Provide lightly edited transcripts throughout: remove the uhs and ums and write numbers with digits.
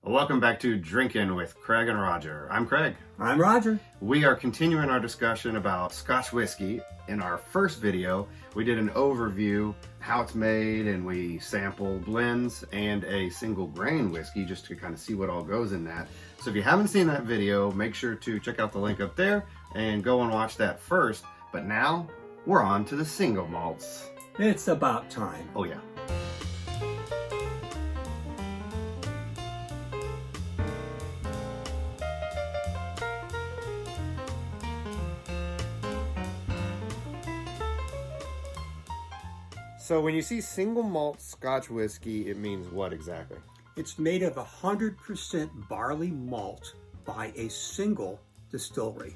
Welcome back to Drinking with Craig and Roger. I'm Craig. I'm Roger. We are continuing our discussion about Scotch whiskey. In our first video, we did an overview, how it's made, and we sampled blends and a single grain whiskey just to kind of see what all goes in that. So if you haven't seen that video, make sure to check out the link up there and go and watch that first. But now we're on to the single malts. It's about time. Oh yeah. So when you see single malt Scotch whiskey, it means what exactly? It's made of 100% barley malt by a single distillery.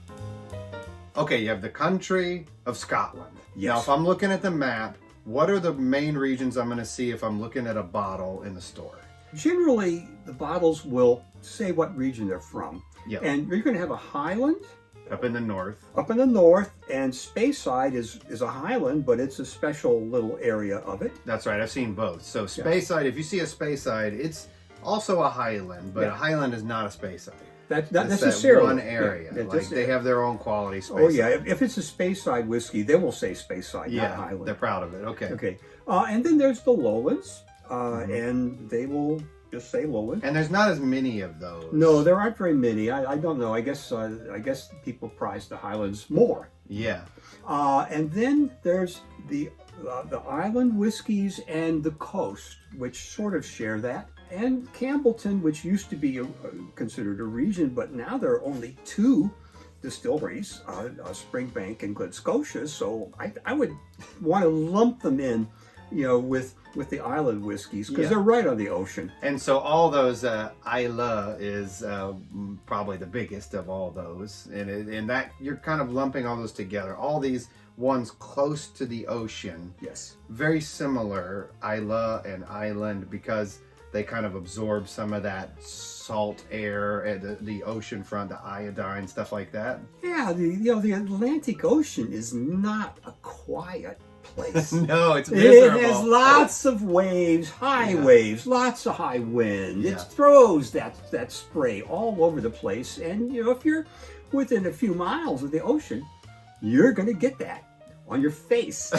Okay, you have the country of Scotland. Yes. Now, if I'm looking at the map, what are the main regions I'm going to see if I'm looking at a bottle in the store? Generally, the bottles will say what region they're from. Yep. And you're going to have a highland Up in the north. up in the north, and Speyside is a highland, but it's a special little area of it. That's right, I've seen both. So Speyside, if you see a Speyside, it's also a highland, but a highland is not a Speyside. That's not It's necessarily that one area. Yeah, like they have their own quality Speyside. Oh yeah, if it's a Speyside whiskey, they will say Speyside, not highland. They're proud of it. Okay. Okay, and then there's the lowlands, and they will just say lowland. And there's not as many of those. No, there aren't very many. I don't know. I guess people prize the highlands more. Yeah. And then there's the island whiskeys and the coast, which sort of share that. And Campbellton, which used to be considered a region, but now there are only two distilleries, Springbank and Glen Scotia. So I would want to lump them in, with the island whiskeys, because they're right on the ocean. And so all those, Islay is probably the biggest of all those. And that you're kind of lumping all those together. All these ones close to the ocean. Yes. Very similar, Islay and island, because they kind of absorb some of that salt air at the ocean front, the iodine, stuff like that. Yeah, the Atlantic Ocean is not a quiet place. No, it's miserable. It has lots of waves, high waves, lots of high wind. Yeah. It throws that spray all over the place. And, if you're within a few miles of the ocean, you're going to get that on your face.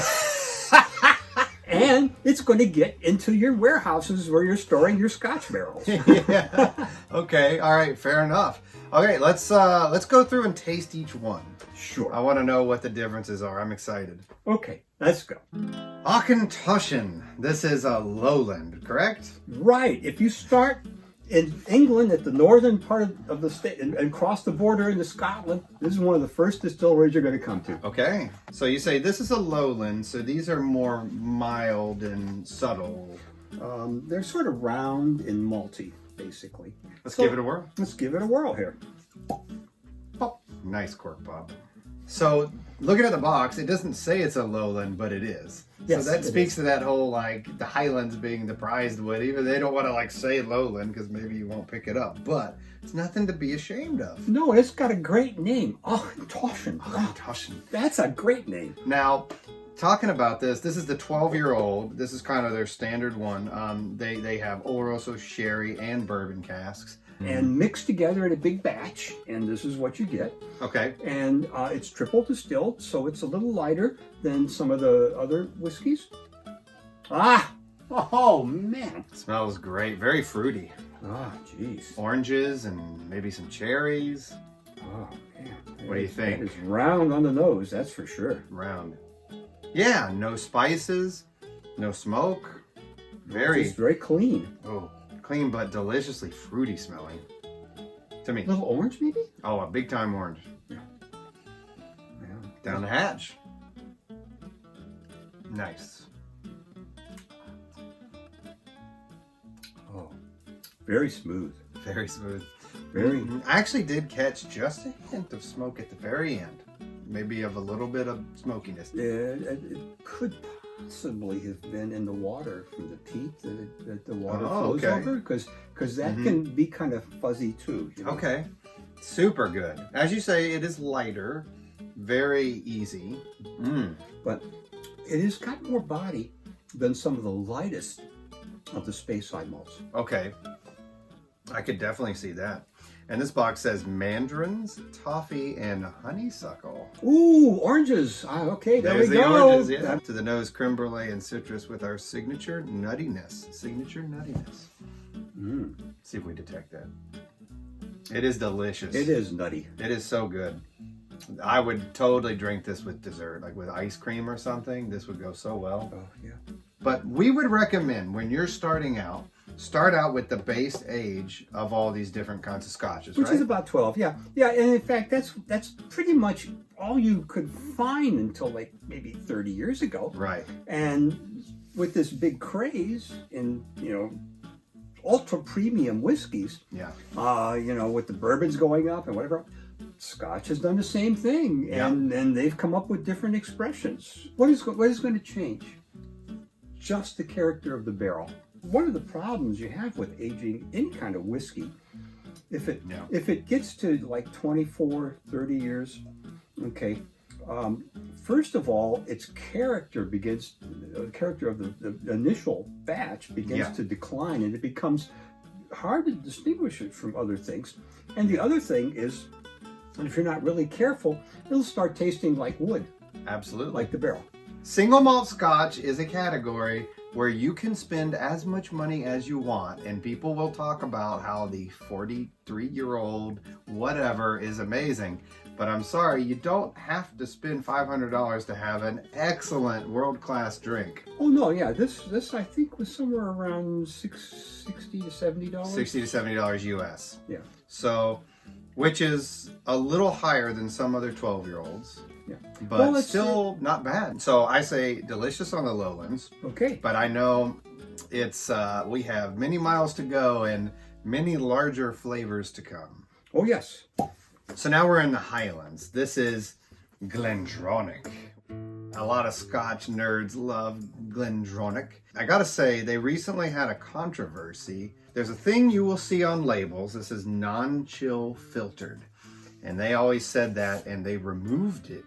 And it's going to get into your warehouses where you're storing your Scotch barrels. Yeah. Okay. All right. Fair enough. Okay. Let's go through and taste each one. Sure. I want to know what the differences are. I'm excited. Okay, let's go. Auchentoshan. This is a lowland, correct? Right. If you start in England at the northern part of the state and cross the border into Scotland, this is one of the first distilleries you're going to come to. Okay. So you say this is a lowland, so these are more mild and subtle. They're sort of round and malty, basically. Let's give it a whirl. Let's give it a whirl here. Pop. Nice cork pop. So looking at the box, it doesn't say it's a lowland, but it is. Yes, so that speaks to that whole, the highlands being the prized wood. Even they don't want to say lowland because maybe you won't pick it up, but it's nothing to be ashamed of. No, it's got a great name. Auchentoshan. Auchentoshan. That's a great name. Now, talking about this is the 12-year-old. This is kind of their standard one. They have Oloroso sherry and bourbon casks. And mixed together in a big batch, and this is what you get. Okay. And it's triple distilled, so it's a little lighter than some of the other whiskeys. Oh man. Smells great. Very fruity. Jeez. Oranges and maybe some cherries. Oh man. What do you think? It's round on the nose, that's for sure. Round. Yeah, no spices, no smoke. It's very clean. Clean but deliciously fruity smelling. To me. A little orange, maybe? Oh, a big time orange. Yeah. Down the hatch. Nice. Oh, very smooth. Very smooth. Very. I actually did catch just a hint of smoke at the very end. Maybe of a little bit of smokiness. It could possibly have been in the water from the peat that the water flows over, because that can be kind of fuzzy too. Okay. Super good. As you say, it is lighter, very easy. But it has got more body than some of the lightest of the Speyside malts. Okay. I could definitely see that. And this box says mandarins, toffee, and honeysuckle. Ooh, oranges. Okay, there There's we the go. oranges, yeah. To the nose, creme brulee and citrus with our signature nuttiness. See if we detect that. It is delicious. It is nutty. It is so good. I would totally drink this with dessert, like with ice cream or something. This would go so well. Oh, yeah. But we would recommend when you're starting out, start out with the base age of all these different kinds of scotches, Which right? is about 12, yeah. Yeah, and in fact, that's pretty much all you could find until like maybe 30 years ago. Right. And with this big craze in, ultra premium whiskeys, Yeah. with the bourbons going up and whatever, Scotch has done the same thing, and they've come up with different expressions. What is going to change? Just the character of the barrel. One of the problems you have with aging any kind of whiskey, if it gets to like 24, 30 years, okay, first of all, its character begins, the character of the initial batch begins to decline, and it becomes hard to distinguish it from other things. And the other thing is, if you're not really careful, it'll start tasting like wood. Absolutely. Like the barrel. Single malt scotch is a category where you can spend as much money as you want, and people will talk about how the 43-year-old whatever is amazing. But I'm sorry, you don't have to spend $500 to have an excellent world-class drink. Oh no, yeah, this I think was somewhere around $60 to $70. $60 to $70 US. Yeah. So, which is a little higher than some other 12-year-olds. Yeah. But still not bad. So I say delicious on the lowlands. Okay. But I know it's we have many miles to go and many larger flavors to come. Oh yes. So now we're in the Highlands. This is Glendronach. A lot of Scotch nerds love Glendronach. I gotta say, they recently had a controversy. There's a thing you will see on labels. This is non-chill filtered. And they always said that, and they removed it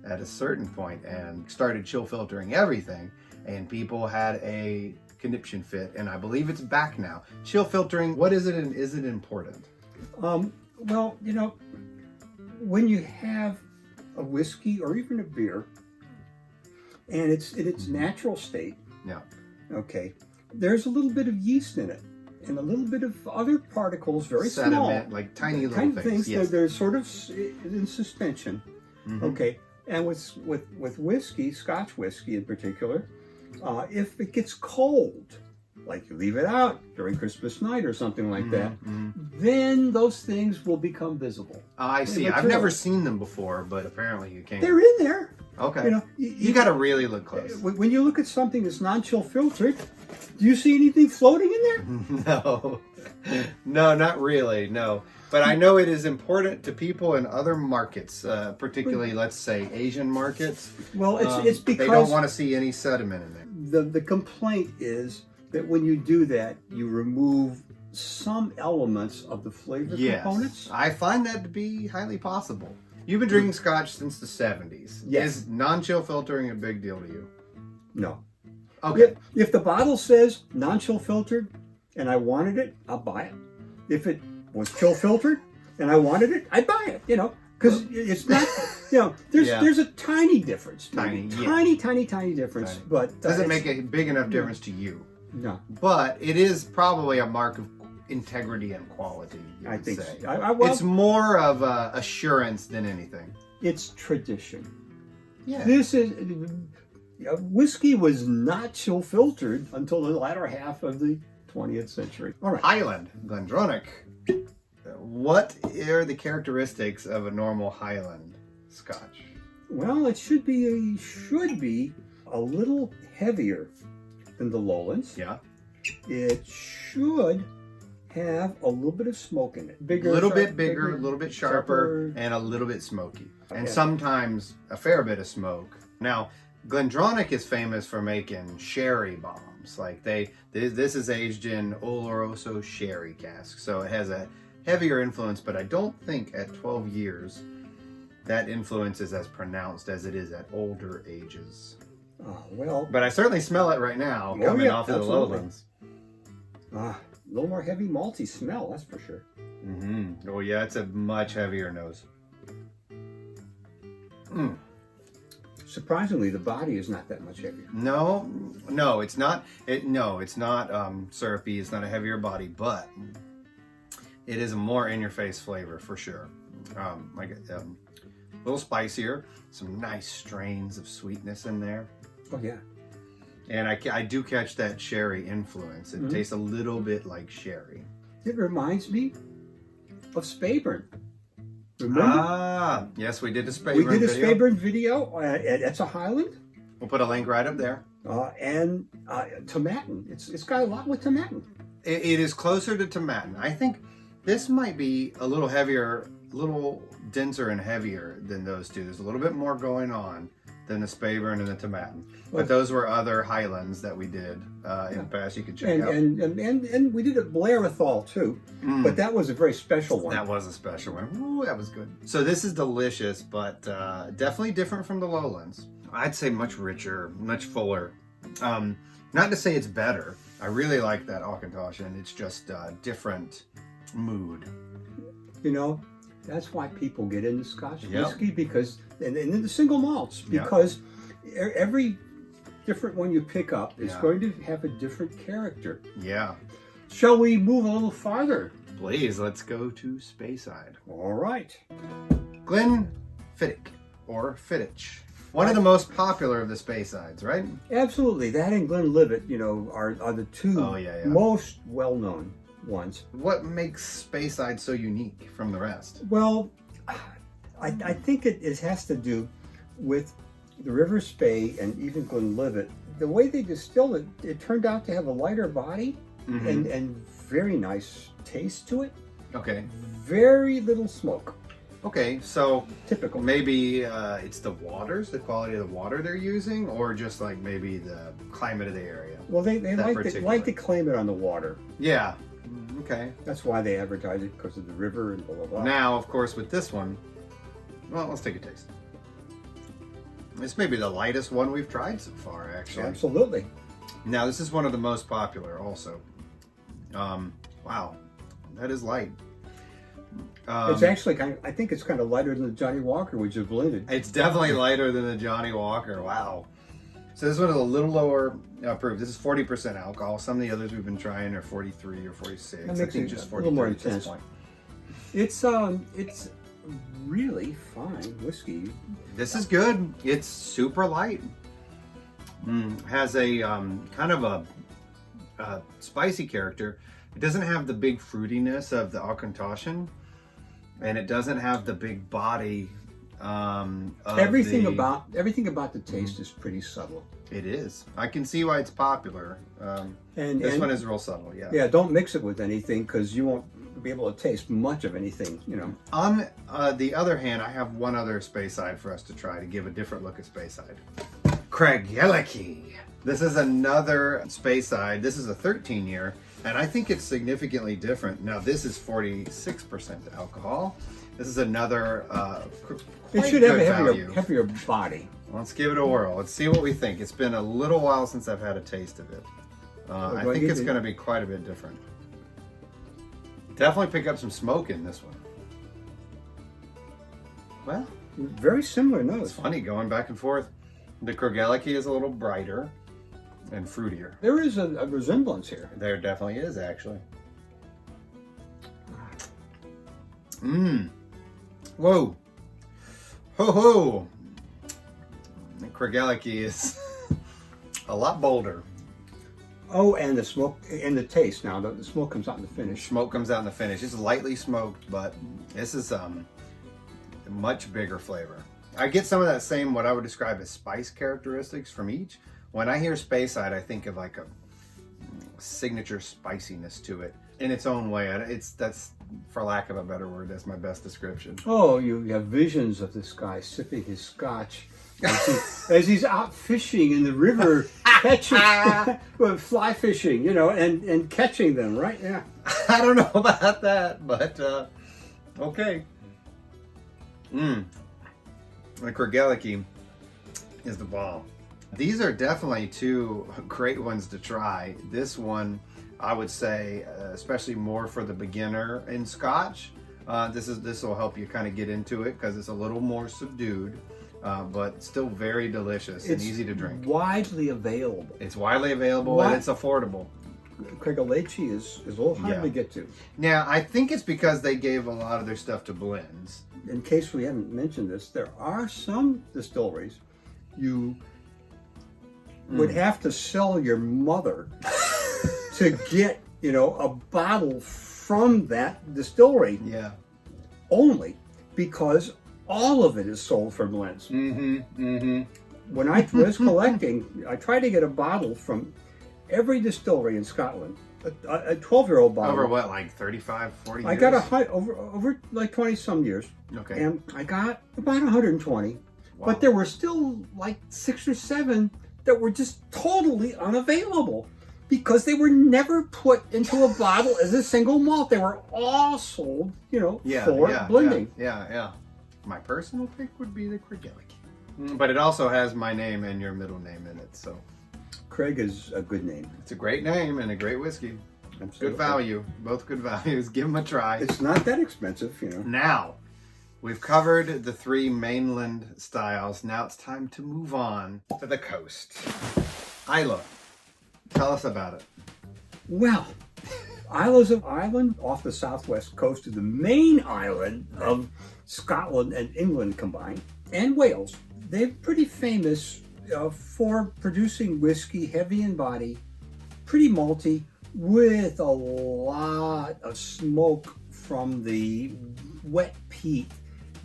at a certain point and started chill filtering everything. And people had a conniption fit, and I believe it's back now. Chill filtering, what is it, and is it important? Well, when you have a whiskey or even a beer, and it's in its natural state, okay, there's a little bit of yeast in it, and a little bit of other particles, very sediment, small, like tiny little things. Yes. They're sort of in suspension. Okay, and with whiskey, Scotch whiskey in particular, if it gets cold, like you leave it out during Christmas night or something like that, then those things will become visible. I see. I've never seen them before, but apparently you can. They're in there. Okay. You got to really look close. When you look at something that's non-chill filtered, do you see anything floating in there? No, not really. No. But I know it is important to people in other markets, particularly, let's say, Asian markets. Well, it's because they don't want to see any sediment in there. The complaint is that when you do that, you remove some elements of the flavor components. I find that to be highly possible. You've been drinking Scotch since the 70s. Yes. Is non-chill filtering a big deal to you? No. Okay. If the bottle says non-chill filtered and I wanted it, I'll buy it. If it was chill filtered and I wanted it, I'd buy it, because it's not, there's a tiny difference. Tiny difference. Tiny. But doesn't make a big enough difference to you. No. But it is probably a mark of integrity and quality, I think say. so. It's more of assurance than anything. It's tradition. Yeah. This is whiskey was not chill filtered until the latter half of the 20th century. All right. Highland, Glendronach. What are the characteristics of a normal Highland Scotch? Well, it should be a little heavier than the lowlands. Yeah. It should have a little bit of smoke in it. A little bit bigger, a little bit sharper, and a little bit smoky. And sometimes a fair bit of smoke. Now, Glendronach is famous for making sherry bombs. Like this is aged in Oloroso sherry casks. So it has a heavier influence, but I don't think at 12 years that influence is as pronounced as it is at older ages. Well. But I certainly smell it right now coming off of the lowlands. little more heavy malty smell, that's for sure. Mm-hmm. Oh yeah, it's a much heavier nose. Surprisingly, the body is not that much heavier. No, it's not. It's not syrupy. It's not a heavier body, but it is a more in-your-face flavor for sure. Like a little spicier, some nice strains of sweetness in there. Oh yeah. And I do catch that sherry influence. It tastes a little bit like sherry. It reminds me of Speyburn. Remember? Ah, yes, we did a Speyburn video. We did a Speyburn video. It's a Highland. We'll put a link right up there. And Tomatin. It's got a lot with Tomatin. It is closer to Tomatin. I think this might be a little heavier, a little denser and heavier than those two. There's a little bit more going on than the Speyburn and the Tomatin. But those were other Highlands that we did in the past. You can check out. And we did a Blairethal too, but that was a very special one. That was a special one. Ooh, that was good. So this is delicious, but definitely different from the Lowlands. I'd say much richer, much fuller. Not to say it's better. I really like that Auchentoshan. It's just a different mood. You know, that's why people get into Scotch whiskey, because and in the single malts, because every different one you pick up is going to have a different character. Yeah. Shall we move a little farther? Please, let's go to Speyside. All right. Glenfiddich or Fiddich. One of the most popular of the Speysides, right? Absolutely. That and Glenlivet, you know, are the two most well-known ones. What makes Speyside so unique from the rest? Well, I think it has to do with the River Spey and even Glenlivet. The way they distilled it, it turned out to have a lighter body and very nice taste to it. Okay. Very little smoke. Okay, so typical. Maybe it's the waters, the quality of the water they're using, or just like maybe the climate of the area. Well, they like to claim it on the water. Yeah. Okay. That's why they advertise it, because of the river and blah blah blah. Now, of course, with this one, well, let's take a taste. This may be the lightest one we've tried so far, actually. Absolutely. Now, this is one of the most popular, also. Wow, that is light. It's actually I think it's kind of lighter than the Johnny Walker, which is blended. It's definitely lighter than the Johnny Walker. Wow. So this one is a little lower proof. This is 40% alcohol. Some of the others we've been trying are 43 or 46. I think just 43 more at this point. It's really fine whiskey. This is good. It's super light. Has a kind of a spicy character. It doesn't have the big fruitiness of the Auchentoshan, and it doesn't have the big body. Everything about the taste is pretty subtle. It is. I can see why it's popular. This one is real subtle. Yeah. Yeah. Don't mix it with anything, because you won't be able to taste much of anything. You know. On the other hand, I have one other Speyside for us to try to give a different look at Speyside. Craigellachie. This is another Speyside. This is a 13-year. And I think it's significantly different. Now, this is 46% alcohol. This is another it should have a heavier body. Let's give it a whirl. Let's see what we think. It's been a little while since I've had a taste of it. I think it's going to be quite a bit different. Definitely pick up some smoke in this one. Well, very similar notes. It's funny going back and forth. The Craigellachie is a little brighter and fruitier. There is a resemblance here. There definitely is, actually. Whoa. Ho ho. The Craigellachie is a lot bolder. Oh, and the smoke and the taste. Now the smoke comes out in the finish. Smoke comes out in the finish. It's lightly smoked, but this is a much bigger flavor. I get some of that same, what I would describe as spice characteristics from each. When I hear Speyside, I think of like a signature spiciness to it in its own way. That's, for lack of a better word, that's my best description. Oh, you have visions of this guy sipping his scotch as he's out fishing in the river, catching, fly fishing, you know, and catching them, right? Yeah. I don't know about that, but okay. The Craigellachie is the bomb. These are definitely two great ones to try. This one I would say, especially more for the beginner in Scotch. This will help you kind of get into it because it's a little more subdued, but still very delicious and easy to drink. Widely available. It's widely available and it's affordable. Craig Leachy is a little hard to get to. Now, I think it's because they gave a lot of their stuff to blends. In case we haven't mentioned this, there are some distilleries you would have to sell your mother to get, a bottle from that distillery. Yeah. Only because all of it is sold for blends. When I was collecting, I tried to get a bottle from every distillery in Scotland, a 12-year-old bottle. Over what, like 35, 40 years? I got over like 20 some years. Okay. And I got about 120. Wow. But there were still like 6 or 7 that were just totally unavailable because they were never put into a bottle as a single malt. They were all sold, for blending. Yeah. My personal pick would be the Craig Leachy. But it also has my name and your middle name in it, so. Craig is a good name. It's a great name and a great whiskey. Absolutely. Good value. Both good values. Give them a try. It's not that expensive, Now, we've covered the 3 mainland styles. Now it's time to move on to the coast. Islay. Tell us about it. Well, Islay's an island off the southwest coast of the main island of Scotland and England combined, and Wales. They're pretty famous for producing whiskey, heavy in body, pretty malty, with a lot of smoke from the wet peat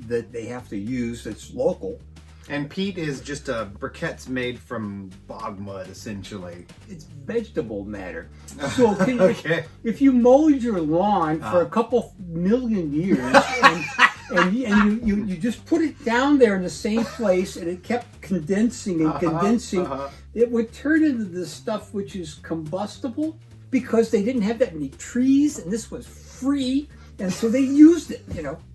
that they have to use that's local. And peat is just briquettes made from bog mud, essentially. It's vegetable matter. So okay. if you mowed your lawn for a couple million years and you just put it down there in the same place and it kept condensing and condensing, it would turn into this stuff which is combustible because they didn't have that many trees and this was free, and so they used it.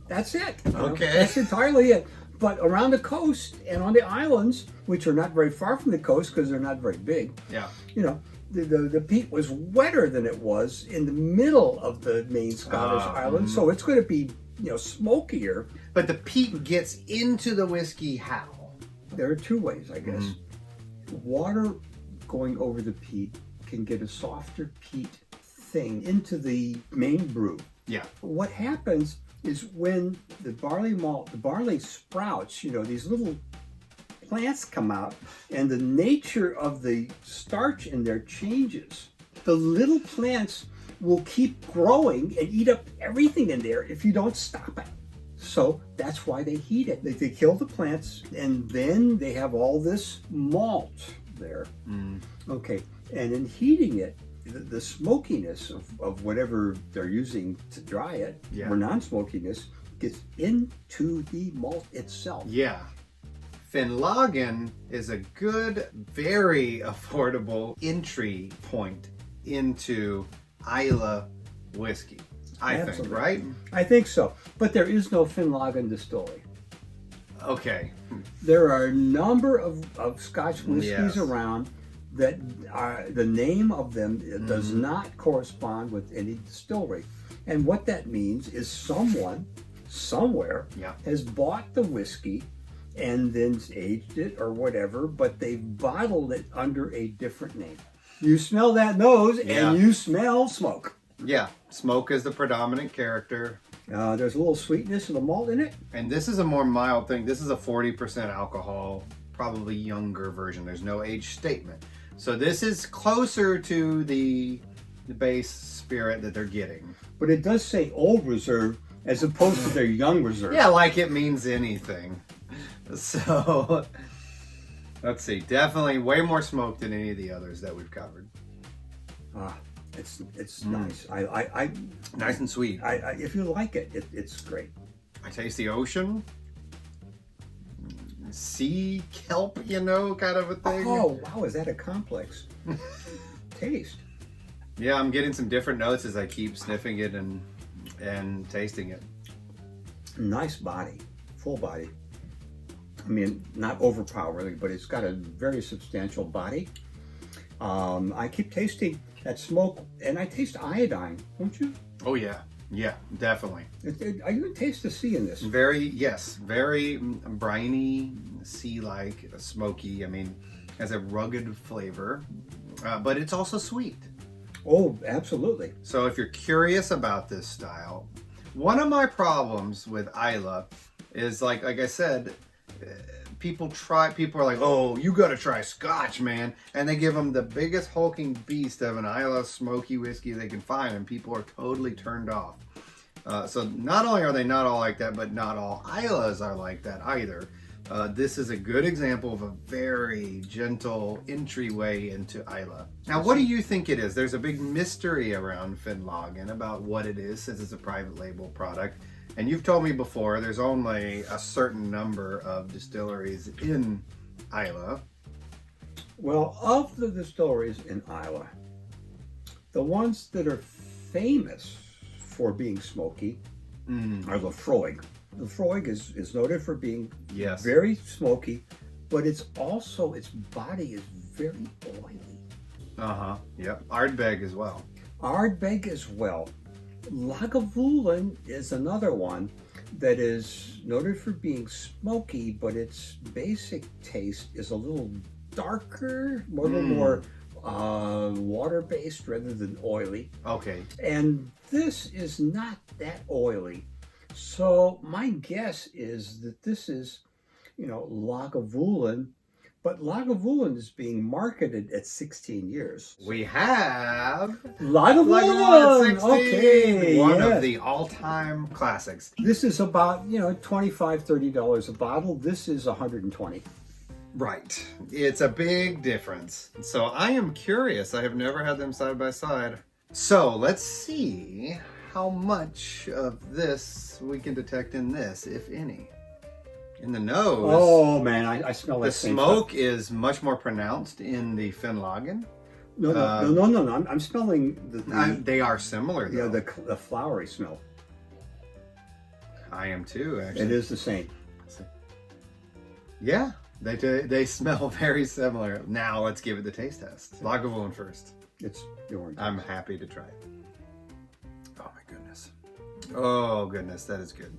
That's it. Okay. That's entirely it. But around the coast and on the islands, which are not very far from the coast because they're not very big, the peat was wetter than it was in the middle of the main Scottish island. So it's going to be, smokier. But the peat gets into the whiskey how? There are 2 ways, I guess. Water going over the peat can get a softer peat thing into the main brew. Yeah. What happens is when the barley sprouts, these little plants come out and the nature of the starch in there changes. The little plants will keep growing and eat up everything in there if you don't stop it. So that's why they heat it. They kill the plants and then they have all this malt there. Okay, and in heating it, the smokiness of whatever they're using to dry it, or non-smokiness, gets into the malt itself. Yeah. Finlagen is a good, very affordable entry point into Islay whiskey, I think, right? I think so. But there is no Finlagen distillery. Okay. There are a number of Scotch whiskeys around that are, the name of them does not correspond with any distillery. And what that means is someone, somewhere, has bought the whiskey and then aged it or whatever, but they've bottled it under a different name. You smell that nose and you smell smoke. Yeah, smoke is the predominant character. There's a little sweetness of the malt in it. And this is a more mild thing. This is a 40% alcohol, probably younger version. There's no age statement. So this is closer to the base spirit that they're getting. But it does say old reserve as opposed to their young reserve. Yeah, like it means anything. So, let's see. Definitely way more smoke than any of the others that we've covered. It's nice. I nice and sweet. If you like it, it's great. I taste the ocean. Sea kelp, kind of a thing. Oh, wow, is that a complex taste? Yeah, I'm getting some different notes as I keep sniffing it and tasting it. Nice body, full body. I mean, not overpowering, but it's got a very substantial body. I keep tasting That smoke, and I taste iodine, don't you? Oh yeah, yeah, definitely. I even taste the sea in this. Very briny, sea-like, smoky. I mean, has a rugged flavor, but it's also sweet. Oh, absolutely. So if you're curious about this style, one of my problems with Isla is like I said, people are like, oh, you got to try Scotch, man, and they give them the biggest hulking beast of an Isla smoky whiskey they can find, and people are totally turned off. So not only are they not all like that, but not all Islas are like that either. This is a good example of a very gentle entryway into Isla. Now, what do you think it is? There's a big mystery around Finlagen about what it is, since it's a private label product. And you've told me before, there's only a certain number of distilleries in Isla. Well, of the distilleries in Isla, the ones that are famous for being smoky are Lefroy. Lefroy is noted for being very smoky, but it's also, its body is very oily. Yep. Ardbeg as well. Ardbeg as well. Lagavulin is another one that is noted for being smoky, but its basic taste is a little darker, a little more water-based rather than oily. Okay. And this is not that oily. So my guess is that this is, Lagavulin, but Lagavulin is being marketed at 16 years. We have Lagavulin! 16, okay, one of the all-time classics. This is about, $25, $30 a bottle. This is $120. Right. It's a big difference. So I am curious. I have never had them side by side. So let's see how much of this we can detect in this, if any. In the nose. Oh man, I smell that the same smoke stuff. is much more pronounced in the Finlagen. No. I'm smelling they are similar though. Yeah, the flowery smell. I am too, actually. It is the same. Yeah, they smell very similar. Now let's give it the taste test. Lagavulin first. It's yours. I'm happy to try it. Oh my goodness. Oh goodness, that is good.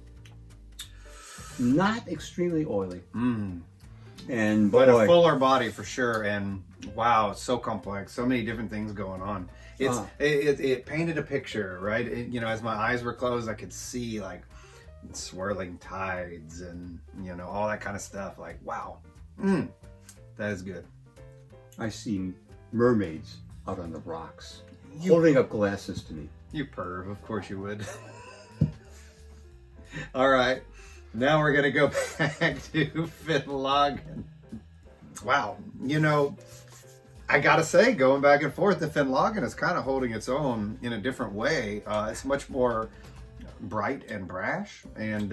Not extremely oily. But a fuller body for sure. And wow, it's so complex. So many different things going on. It painted a picture, right? As my eyes were closed, I could see like swirling tides and all that kind of stuff. Like wow, that is good. I see mermaids out on the rocks holding up glasses to me. You perv, of course you would. All right. Now we're going to go back to Finlagen. Wow. I got to say, going back and forth, the Finlagen is kind of holding its own in a different way. It's much more bright and brash. And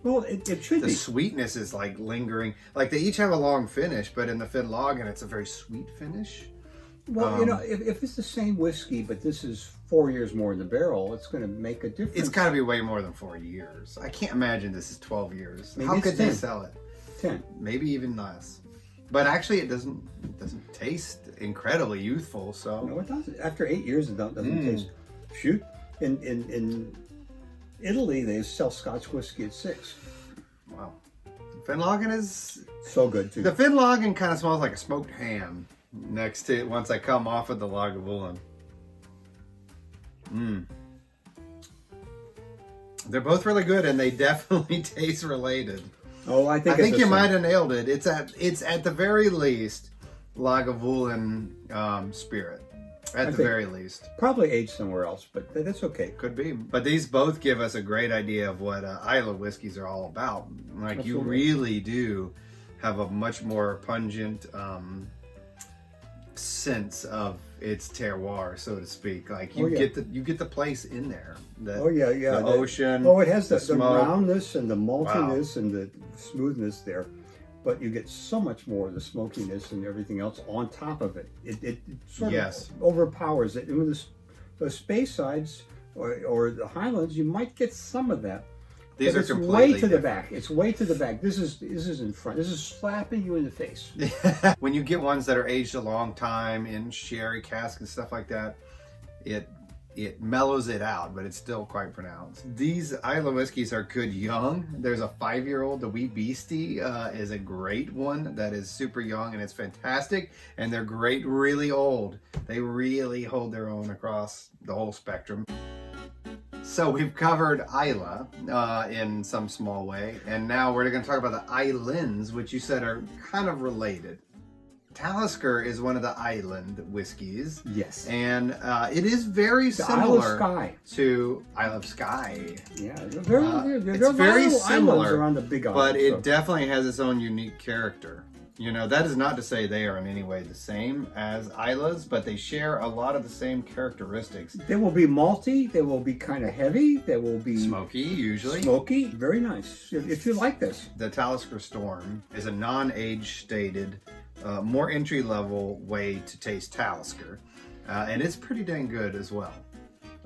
well, it should be. The sweetness is like lingering. Like they each have a long finish, but in the Finlagen, it's a very sweet finish. Well, if it's the same whiskey, but this is 4 years more in the barrel, it's going to make a difference. It's got to be way more than 4 years. I can't imagine this is 12 years. Maybe How could 10. they sell it? 10. Maybe even less. But actually, it doesn't taste incredibly youthful. So No, it doesn't. After 8 years, it doesn't taste. Shoot, in Italy, they sell Scotch whiskey at 6. Wow. Finlagen is so good too. The Finlagen kind of smells like a smoked ham next to it once I come off of the Lagavulin. They're both really good, and they definitely taste related. Oh, I think you might have nailed it. It's at the very least Lagavulin spirit. At the very least. Probably aged somewhere else, but that's okay. Could be. But these both give us a great idea of what Isla whiskeys are all about. Like, you really do have a much more pungent sense of its terroir, so to speak. Like you get the place in there. The ocean. Oh, it has the roundness and the maltiness and the smoothness there, but you get so much more of the smokiness and everything else on top of it. It sort of overpowers it. And with the space sides or the Highlands, you might get some of that, These are it's completely way to the back. It's way to the back. This is in front. This is slapping you in the face. When you get ones that are aged a long time in sherry casks and stuff like that, it mellows it out, but it's still quite pronounced. These Islay whiskeys are good young. There's a 5-year-old, the Wee Beastie, is a great one that is super young, and it's fantastic. And they're great really old. They really hold their own across the whole spectrum. So we've covered Islay in some small way, and now we're going to talk about the Islands, which you said are kind of related. Talisker is one of the island whiskeys. Yes. And it is very similar Isle of Skye. to Isle of Skye. Yeah, it's very similar, around the big island, but it definitely has its own unique character. You know, that is not to say they are in any way the same as Islays, but they share a lot of the same characteristics. They will be malty. They will be kind of heavy. They will be Smoky, usually. Smoky. Very nice. If you like this. The Talisker Storm is a non-age stated, more entry-level way to taste Talisker. And it's pretty dang good as well.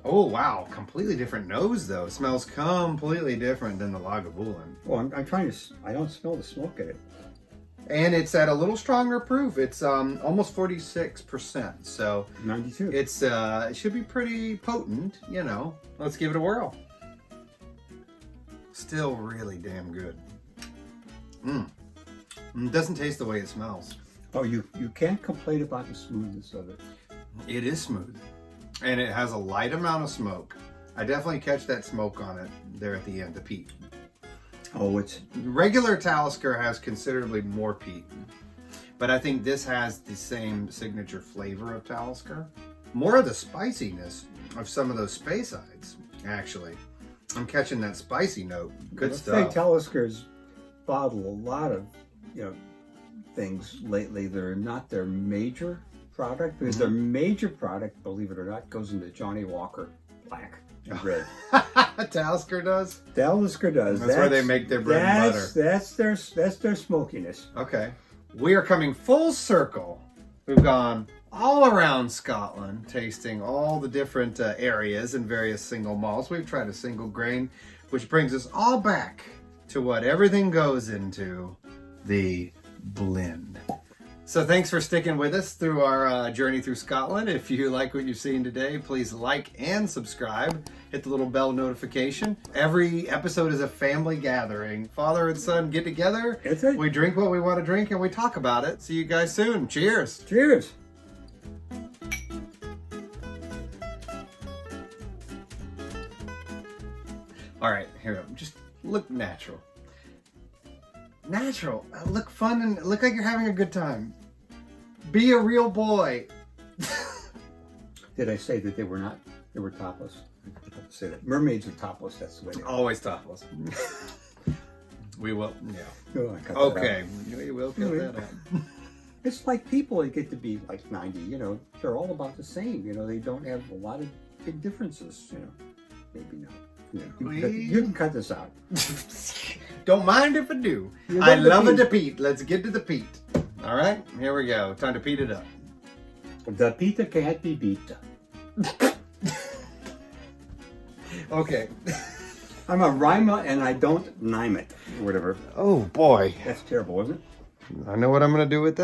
Oh, wow. Completely different nose, though. It smells completely different than the Lagavulin. Well, I'm trying to... I don't smell the smoke in it. And it's at a little stronger proof. It's almost 46%. So 92. it should be pretty potent, you know. Let's give it a whirl. Still really damn good. It doesn't taste the way it smells. Oh, you can't complain about the smoothness of it. It is smooth. And it has a light amount of smoke. I definitely catch that smoke on it there at the end, the peat. Oh, it's... Regular Talisker has considerably more peat. But I think this has the same signature flavor of Talisker. More of the spiciness of some of those Speysides, actually. I'm catching that spicy note. Good stuff. I say Talisker's bottled a lot of, things lately that are not their major product, because their major product, believe it or not, goes into Johnny Walker Black and Red. Talisker does? Talisker does. That's where they make their bread and butter. That's their smokiness. Okay. We are coming full circle. We've gone all around Scotland, tasting all the different areas and various single malts. We've tried a single grain, which brings us all back to what everything goes into, the blend. So thanks for sticking with us through our journey through Scotland. If you like what you've seen today, please like and subscribe. Hit the little bell notification. Every episode is a family gathering. Father and son get together. That's it. We drink what we want to drink and we talk about it. See you guys soon. Cheers. Cheers. All right, here we go. Just look natural. Natural. Look fun and look like you're having a good time. Be a real boy. Did I say that they were not? They were topless. I forgot to say that. Mermaids are topless. That's the way they are. Always topless. We will, yeah. Oh, I cut that Okay, out. we will cut that out. It's like people that get to be like 90, they're all about the same. They don't have a lot of big differences, Maybe not. You can cut this out. Don't mind if I do. I love it to peat. Let's get to the peat. All right, here we go. Time to peat it up. The pita can't be beat. Okay. I'm a rhymer and I don't name it. Whatever. Oh boy. That's terrible, isn't it? I know what I'm going to do with that.